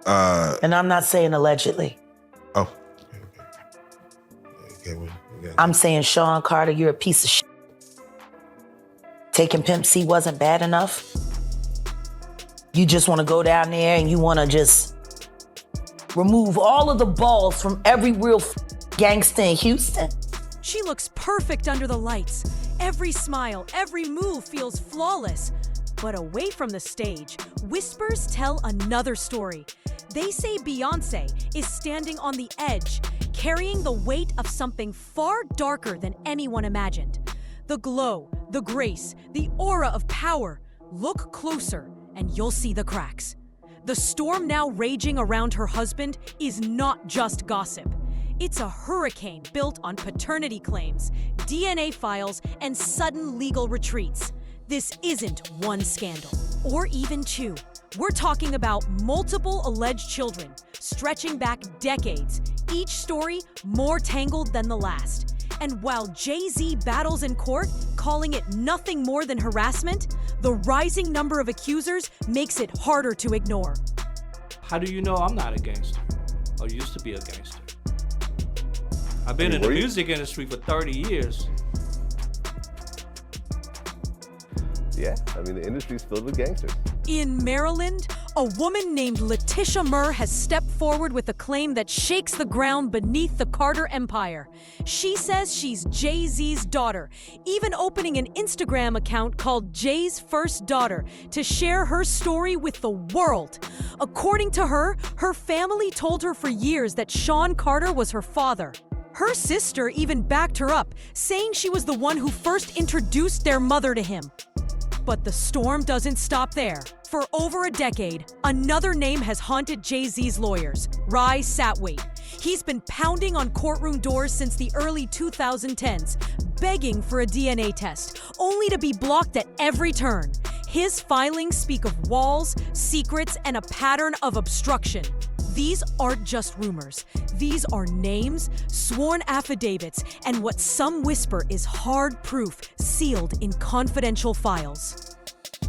And I'm not saying allegedly. Oh. Okay, I'm saying, Sean Carter, you're a piece of shit. Taking Pimp C wasn't bad enough. You just want to go down there and you want to just remove all of the balls from every real gangster in Houston. She looks perfect under the lights. Every smile, every move feels flawless. But away from the stage, whispers tell another story. They say Beyoncé is standing on the edge, carrying the weight of something far darker than anyone imagined. The glow, the grace, the aura of power. Look closer and you'll see the cracks. The storm now raging around her husband is not just gossip. It's a hurricane built on paternity claims, DNA files, and sudden legal retreats. This isn't one scandal, or even two. We're talking about multiple alleged children, stretching back decades, each story more tangled than the last. And while Jay-Z battles in court, calling it nothing more than harassment, the rising number of accusers makes it harder to ignore. How do you know I'm not a gangster, or used to be a gangster? I've been in the music industry for 30 years. Yeah, I mean, the industry's filled with gangsters. In Maryland, a woman named Letitia Murr has stepped forward with a claim that shakes the ground beneath the Carter empire. She says she's Jay-Z's daughter, even opening an Instagram account called Jay's First Daughter to share her story with the world. According to her, her family told her for years that Sean Carter was her father. Her sister even backed her up, saying she was the one who first introduced their mother to him. But the storm doesn't stop there. For over a decade, another name has haunted Jay-Z's lawyers, Rai Satwait. He's been pounding on courtroom doors since the early 2010s, begging for a DNA test, only to be blocked at every turn. His filings speak of walls, secrets, and a pattern of obstruction. These aren't just rumors. These are names, sworn affidavits, and what some whisper is hard proof sealed in confidential files.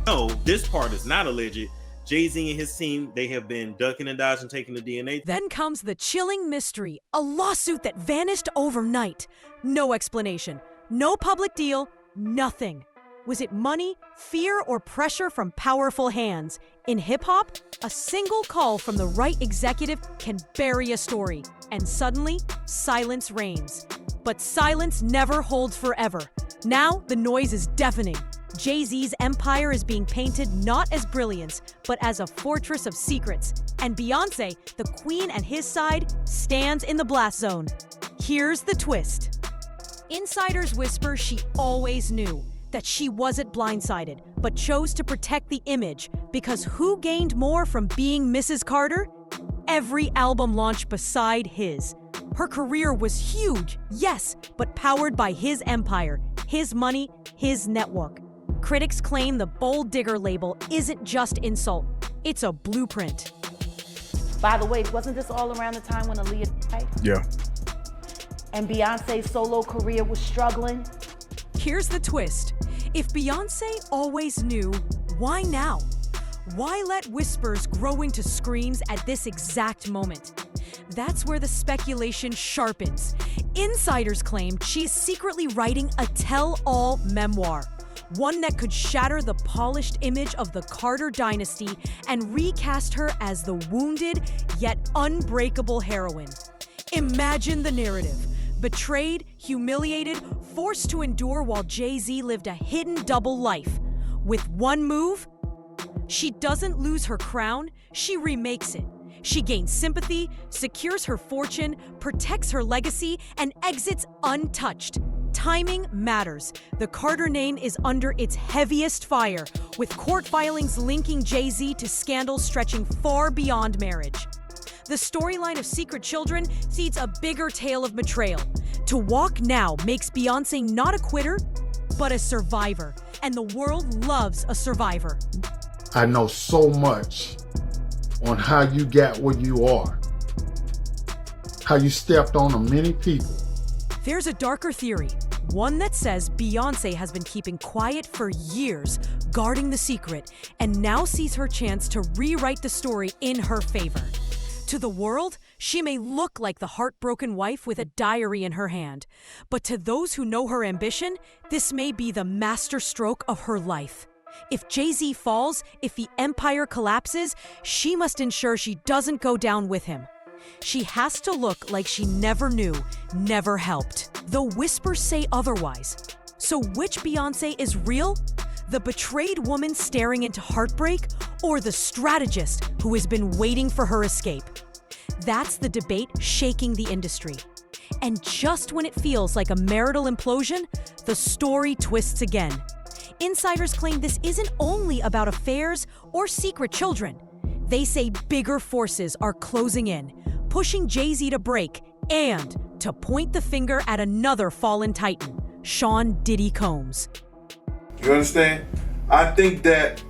No, this part is not alleged. Jay-Z and his team, they have been ducking and dodging, taking the DNA. Then comes the chilling mystery, a lawsuit that vanished overnight. No explanation, no public deal, nothing. Was it money, fear, or pressure from powerful hands? In hip-hop, a single call from the right executive can bury a story, and suddenly, silence reigns. But silence never holds forever. Now, the noise is deafening. Jay-Z's empire is being painted not as brilliance, but as a fortress of secrets. And Beyoncé, the queen at his side, stands in the blast zone. Here's the twist. Insiders whisper she always knew that she wasn't blindsided, but chose to protect the image because who gained more from being Mrs. Carter? Every album launch beside his. Her career was huge, yes, but powered by his empire, his money, his network. Critics claim the Bold Digger label isn't just insult, it's a blueprint. By the way, wasn't this all around the time when Aaliyah died? Yeah. And Beyonce's solo career was struggling? Here's the twist. If Beyoncé always knew, why now? Why let whispers grow into screams at this exact moment? That's where the speculation sharpens. Insiders claim she's secretly writing a tell-all memoir, one that could shatter the polished image of the Carter dynasty and recast her as the wounded yet unbreakable heroine. Imagine the narrative. Betrayed, humiliated, forced to endure while Jay-Z lived a hidden double life. With one move, she doesn't lose her crown, she remakes it. She gains sympathy, secures her fortune, protects her legacy, and exits untouched. Timing matters. The Carter name is under its heaviest fire, with court filings linking Jay-Z to scandals stretching far beyond marriage. The storyline of Secret Children seeds a bigger tale of betrayal. To walk now makes Beyoncé not a quitter, but a survivor. And the world loves a survivor. I know so much on how you got where you are, how you stepped on many people. There's a darker theory, one that says Beyoncé has been keeping quiet for years, guarding the secret, and now sees her chance to rewrite the story in her favor. To the world, she may look like the heartbroken wife with a diary in her hand. But to those who know her ambition, this may be the masterstroke of her life. If Jay-Z falls, if the empire collapses, she must ensure she doesn't go down with him. She has to look like she never knew, never helped. Though whispers say otherwise. So which Beyoncé is real? The betrayed woman staring into heartbreak, or the strategist who has been waiting for her escape? That's the debate shaking the industry. And just when it feels like a marital implosion, the story twists again. Insiders claim this isn't only about affairs or secret children. They say bigger forces are closing in, pushing Jay-Z to break and to point the finger at another fallen titan, Sean Diddy Combs. You understand? I think that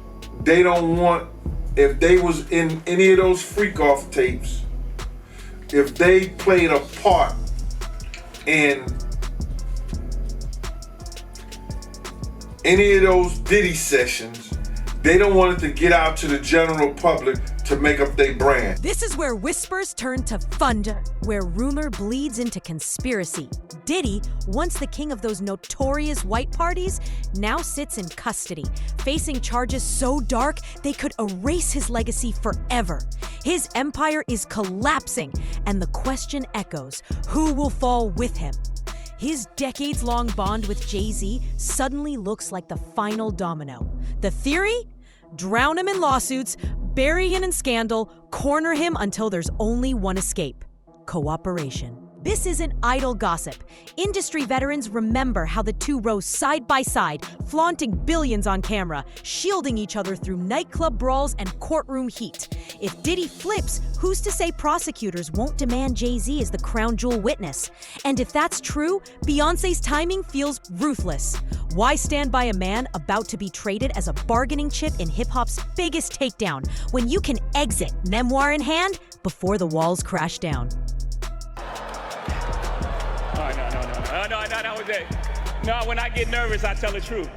they don't want, if they was in any of those freak-off tapes, if they played a part in any of those Diddy sessions, they don't want it to get out to the general public to make up their brand. This is where whispers turn to thunder, where rumor bleeds into conspiracy. Diddy, once the king of those notorious white parties, now sits in custody, facing charges so dark they could erase his legacy forever. His empire is collapsing, and the question echoes, who will fall with him? His decades-long bond with Jay-Z suddenly looks like the final domino. The theory? Drown him in lawsuits, bury him in scandal, corner him until there's only one escape: cooperation. This isn't idle gossip. Industry veterans remember how the two rose side by side, flaunting billions on camera, shielding each other through nightclub brawls and courtroom heat. If Diddy flips, who's to say prosecutors won't demand Jay-Z as the crown jewel witness? And if that's true, Beyoncé's timing feels ruthless. Why stand by a man about to be traded as a bargaining chip in hip-hop's biggest takedown when you can exit, memoir in hand, before the walls crash down? No, that was it. No, when I get nervous, I tell the truth.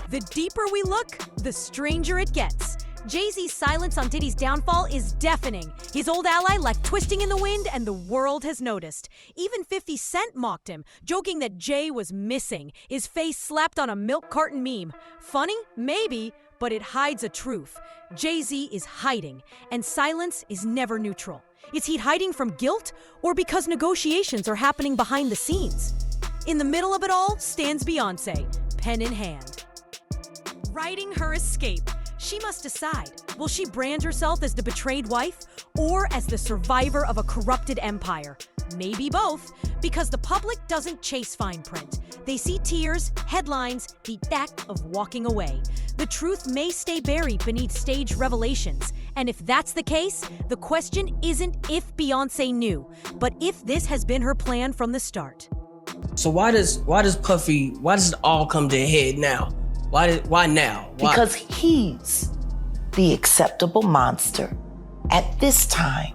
The deeper we look, the stranger it gets. Jay-Z's silence on Diddy's downfall is deafening. His old ally left twisting in the wind, and the world has noticed. Even 50 Cent mocked him, joking that Jay was missing, his face slapped on a milk carton meme. Funny? Maybe, but it hides a truth. Jay-Z is hiding, and silence is never neutral. Is he hiding from guilt, or because negotiations are happening behind the scenes? In the middle of it all stands Beyoncé, pen in hand. Writing her escape, she must decide. Will she brand herself as the betrayed wife, or as the survivor of a corrupted empire? Maybe both, because the public doesn't chase fine print. They see tears, headlines, the act of walking away. The truth may stay buried beneath staged revelations. And if that's the case, the question isn't if Beyoncé knew, but if this has been her plan from the start. So why does it all come to a head now? Why now? Why? Because he's the acceptable monster at this time,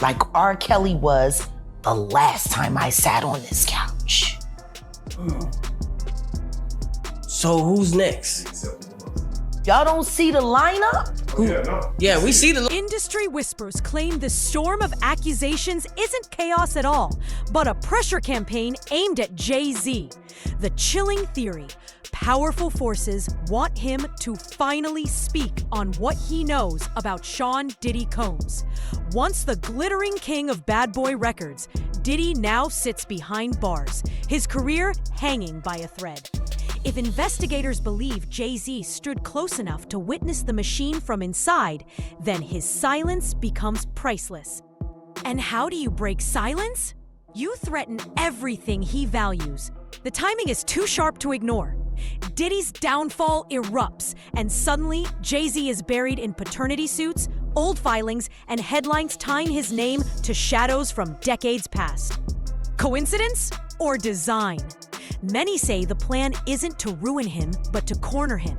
like R. Kelly was the last time I sat on this couch. So who's next? Y'all don't see the lineup? Yeah, we see the... Industry whispers claim the storm of accusations isn't chaos at all, but a pressure campaign aimed at Jay-Z. The chilling theory: powerful forces want him to finally speak on what he knows about Sean Diddy Combs. Once the glittering king of bad boy records, Diddy now sits behind bars, his career hanging by a thread. If investigators believe Jay-Z stood close enough to witness the machine from inside, then his silence becomes priceless. And how do you break silence? You threaten everything he values. The timing is too sharp to ignore. Diddy's downfall erupts, and suddenly Jay-Z is buried in paternity suits, old filings, and headlines tying his name to shadows from decades past. Coincidence or design? Many say the plan isn't to ruin him, but to corner him.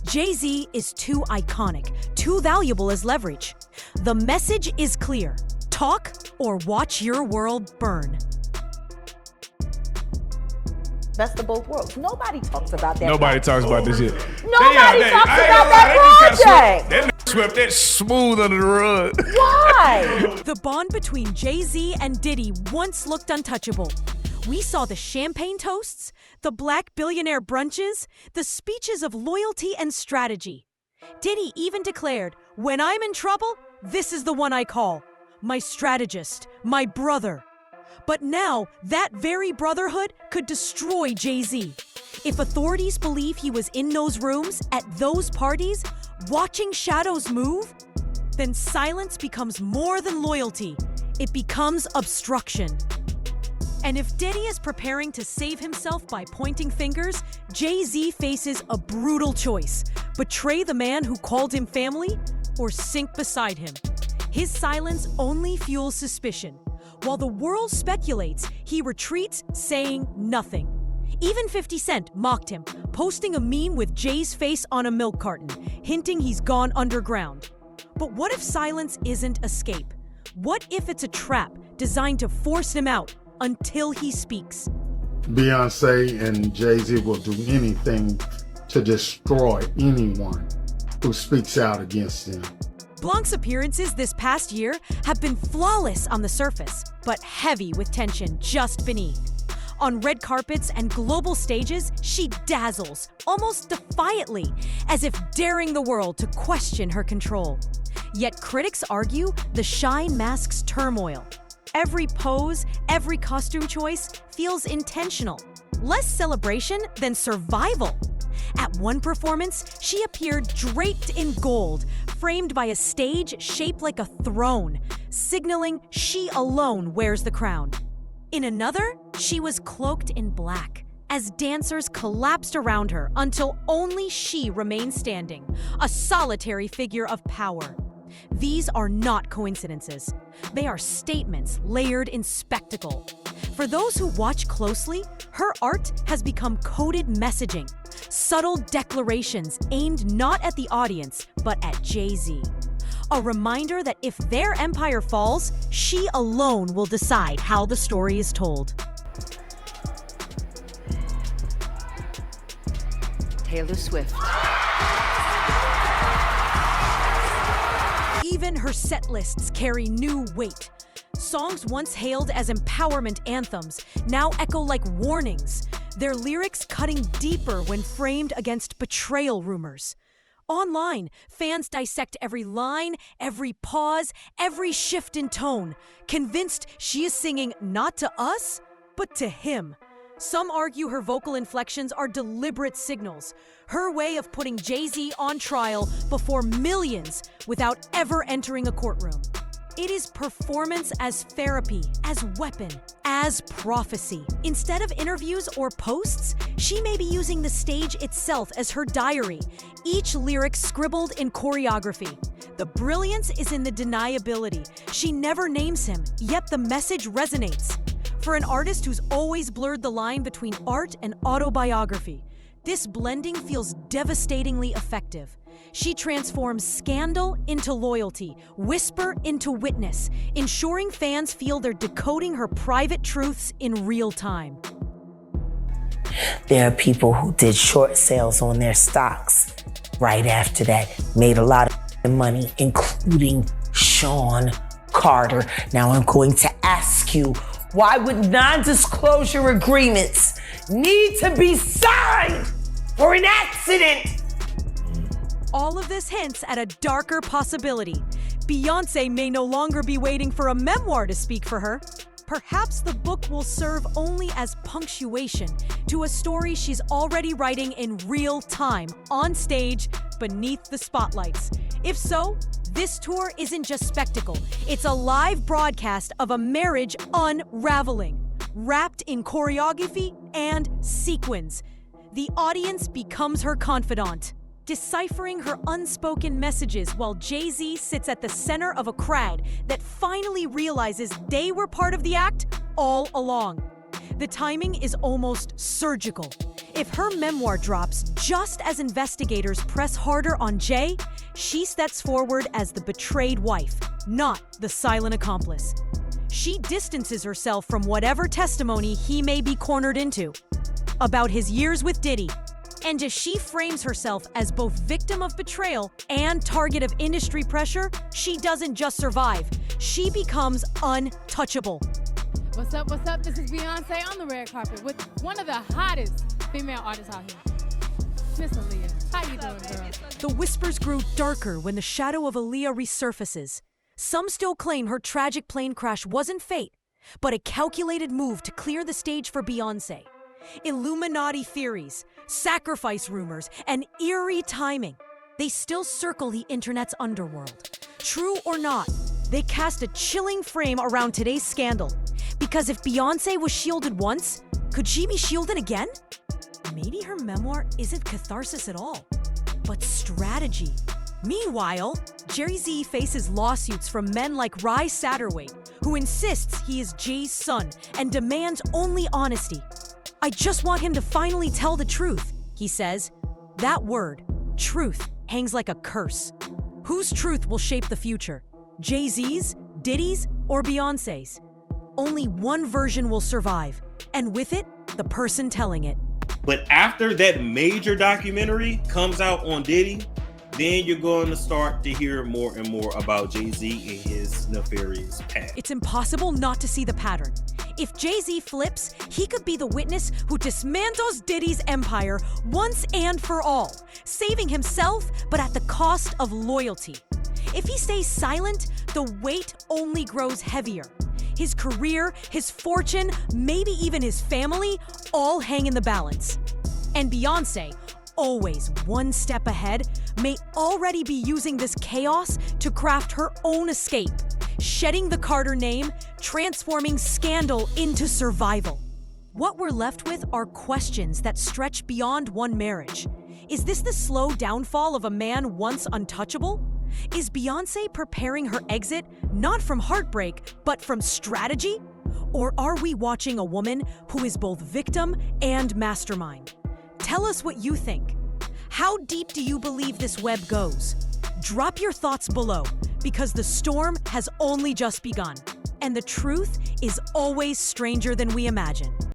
Jay-Z is too iconic, too valuable as leverage. The message is clear: talk or watch your world burn. Best of both worlds. Nobody talks about that. Nobody talks about this shit. Nobody talks about that project. Swept that smooth under the rug. Why? The bond between Jay-Z and Diddy once looked untouchable. We saw the champagne toasts, the black billionaire brunches, the speeches of loyalty and strategy. Diddy even declared, "When I'm in trouble, this is the one I call. My strategist, my brother." But now, that very brotherhood could destroy Jay-Z. If authorities believe he was in those rooms, at those parties, watching shadows move, then silence becomes more than loyalty. It becomes obstruction. And if Diddy is preparing to save himself by pointing fingers, Jay-Z faces a brutal choice: betray the man who called him family, or sink beside him. His silence only fuels suspicion. While the world speculates, he retreats, saying nothing. Even 50 Cent mocked him, posting a meme with Jay's face on a milk carton, hinting he's gone underground. But what if silence isn't escape? What if it's a trap designed to force him out until he speaks? Beyonce and Jay-Z will do anything to destroy anyone who speaks out against them. Blanc's appearances this past year have been flawless on the surface, but heavy with tension just beneath. On red carpets and global stages, she dazzles, almost defiantly, as if daring the world to question her control. Yet critics argue the shine masks turmoil. Every pose, every costume choice feels intentional. Less celebration than survival. At one performance, she appeared draped in gold, framed by a stage shaped like a throne, signaling she alone wears the crown. In another, she was cloaked in black, as dancers collapsed around her until only she remained standing, a solitary figure of power. These are not coincidences. They are statements layered in spectacle. For those who watch closely, her art has become coded messaging, subtle declarations aimed not at the audience, but at Jay-Z. A reminder that if their empire falls, she alone will decide how the story is told. Taylor Swift. Even her set lists carry new weight. Songs once hailed as empowerment anthems now echo like warnings, their lyrics cutting deeper when framed against betrayal rumors. Online, fans dissect every line, every pause, every shift in tone, convinced she is singing not to us, but to him. Some argue her vocal inflections are deliberate signals, her way of putting Jay-Z on trial before millions without ever entering a courtroom. It is performance as therapy, as weapon, as prophecy. Instead of interviews or posts, she may be using the stage itself as her diary, each lyric scribbled in choreography. The brilliance is in the deniability. She never names him, yet the message resonates. For an artist who's always blurred the line between art and autobiography, this blending feels devastatingly effective. She transforms scandal into loyalty, whisper into witness, ensuring fans feel they're decoding her private truths in real time. There are people who did short sales on their stocks right after that, made a lot of money, including Sean Carter. Now I'm going to ask you, why would non-disclosure agreements need to be signed for an accident? All of this hints at a darker possibility. Beyonce may no longer be waiting for a memoir to speak for her. Perhaps the book will serve only as punctuation to a story she's already writing in real time, on stage, beneath the spotlights. If so, this tour isn't just spectacle. It's a live broadcast of a marriage unraveling, wrapped in choreography and sequins. The audience becomes her confidant, deciphering her unspoken messages while Jay-Z sits at the center of a crowd that finally realizes they were part of the act all along. The timing is almost surgical. If her memoir drops just as investigators press harder on Jay, she steps forward as the betrayed wife, not the silent accomplice. She distances herself from whatever testimony he may be cornered into. About his years with Diddy, And as she frames herself as both victim of betrayal and target of industry pressure, she doesn't just survive. She becomes untouchable. What's up, what's up? This is Beyonce on the red carpet with one of the hottest female artists out here, Miss Aaliyah. How you doing, girl? The whispers grew darker when the shadow of Aaliyah resurfaces. Some still claim her tragic plane crash wasn't fate, but a calculated move to clear the stage for Beyoncé. Illuminati theories, sacrifice rumors, and eerie timing. They still circle the internet's underworld. True or not, they cast a chilling frame around today's scandal. Because if Beyoncé was shielded once, could she be shielded again? Maybe her memoir isn't catharsis at all, but strategy. Meanwhile, Jay-Z faces lawsuits from men like Rye Satterwhite, who insists he is Jay's son and demands only honesty. I just want him to finally tell the truth, he says. That word, truth, hangs like a curse. Whose truth will shape the future? Jay-Z's, Diddy's, or Beyoncé's? Only one version will survive, and with it, the person telling it. But after that major documentary comes out on Diddy, then you're going to start to hear more and more about Jay-Z and his nefarious past. It's impossible not to see the pattern. If Jay-Z flips, he could be the witness who dismantles Diddy's empire once and for all, saving himself, but at the cost of loyalty. If he stays silent, the weight only grows heavier. His career, his fortune, maybe even his family, all hang in the balance. And Beyoncé, always one step ahead, may already be using this chaos to craft her own escape, shedding the Carter name, transforming scandal into survival. What we're left with are questions that stretch beyond one marriage. Is this the slow downfall of a man once untouchable? Is Beyoncé preparing her exit not from heartbreak, but from strategy? Or are we watching a woman who is both victim and mastermind? Tell us what you think. How deep do you believe this web goes? Drop your thoughts below, because the storm has only just begun, and the truth is always stranger than we imagine.